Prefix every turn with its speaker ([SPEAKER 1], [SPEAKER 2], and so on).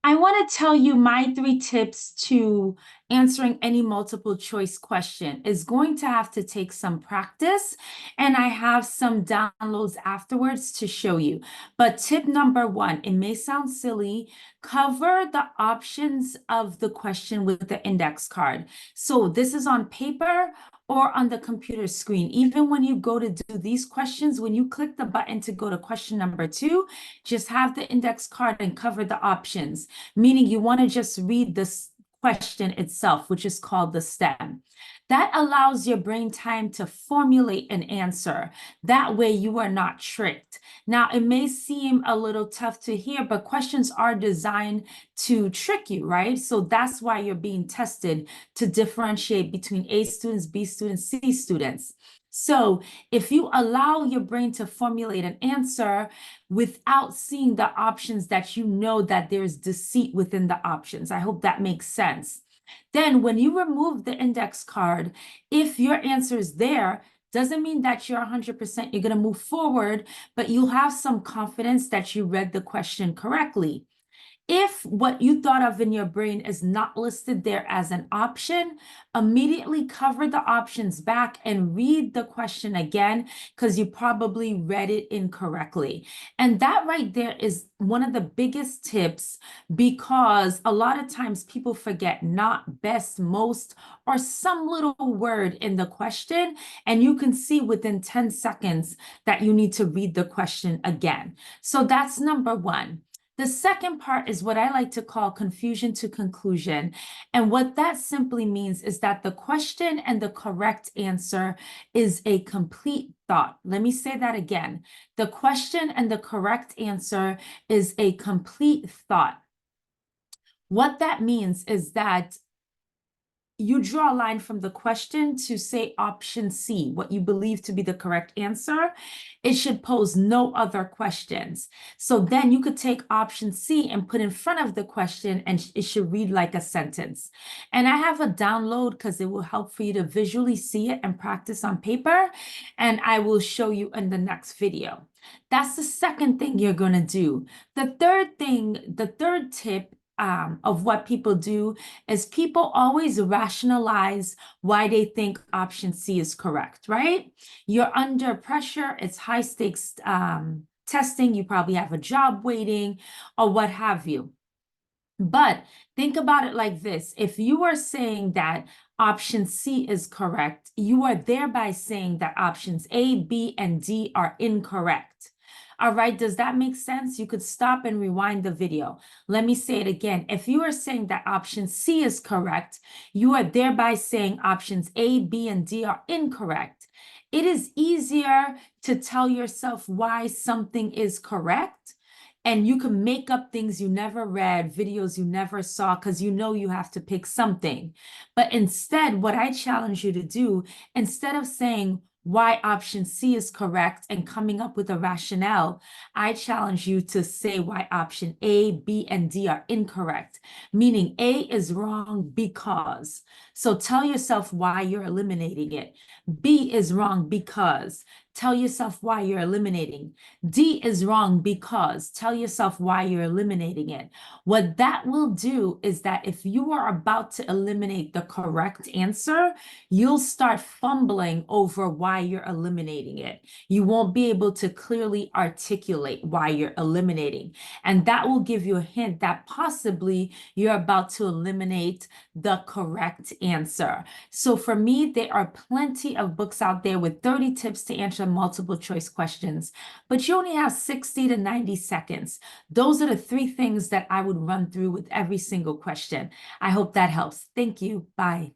[SPEAKER 1] I want to tell you my 3 tips to answering any multiple choice question. Is going to have to take some practice, and I have some downloads afterwards to show you. But tip number 1, it may sound silly, cover the options of the question with the index card. So this is on paper or on the computer screen. Even when you go to do these questions, when you click the button to go to question number 2, just have the index card and cover the options, meaning you want to just read this question itself, which is called the stem. That allows your brain time to formulate an answer. That way you are not tricked. Now, it may seem a little tough to hear, but questions are designed to trick you, right? So that's why you're being tested to differentiate between A students, B students, C students. So if you allow your brain to formulate an answer without seeing the options, that you know that there's deceit within the options. I hope that makes sense. Then when you remove the index card, if your answer is there, doesn't mean that you're 100% you're going to move forward, but you'll have some confidence that you read the question correctly. If what you thought of in your brain is not listed there as an option, immediately cover the options back and read the question again, because you probably read it incorrectly. And that right there is one of the biggest tips, because a lot of times people forget not, best, most, or some little word in the question, and you can see within 10 seconds that you need to read the question again. So that's number 1. The second part is what I like to call confusion to conclusion. And what that simply means is that the question and the correct answer is a complete thought. Let me say that again. The question and the correct answer is a complete thought. What that means is that you draw a line from the question to say option C, what you believe to be the correct answer. It should pose no other questions. So then you could take option C and put in front of the question, and it should read like a sentence. And I have a download because it will help for you to visually see it and practice on paper. And I will show you in the next video. That's the second thing you're going to do. The third tip of what people do is people always rationalize why they think option C is correct, right? You're under pressure, it's high stakes testing, you probably have a job waiting or what have you. But think about it like this. If you are saying that option C is correct, you are thereby saying that options A, B, and D are incorrect. All right, does that make sense? You could stop and rewind the video. Let me say it again. If you are saying that option C is correct, you are thereby saying options A, B, and D are incorrect. It is easier to tell yourself why something is correct, and you can make up things you never read, videos you never saw, because you know you have to pick something. But instead, what I challenge you to do, instead of saying why option C is correct and coming up with a rationale, I challenge you to say why option A, B, and D are incorrect, meaning A is wrong because. So tell yourself why you're eliminating it. B is wrong because. Tell yourself why you're eliminating. D is wrong because. Tell yourself why you're eliminating it. What that will do is that if you are about to eliminate the correct answer, you'll start fumbling over why you're eliminating it. You won't be able to clearly articulate why you're eliminating. And that will give you a hint that possibly you're about to eliminate the correct answer. So for me, there are plenty of books out there with 30 tips to answer multiple choice questions, but you only have 60 to 90 seconds. Those are the 3 things that I would run through with every single question. I hope that helps. Thank you. Bye.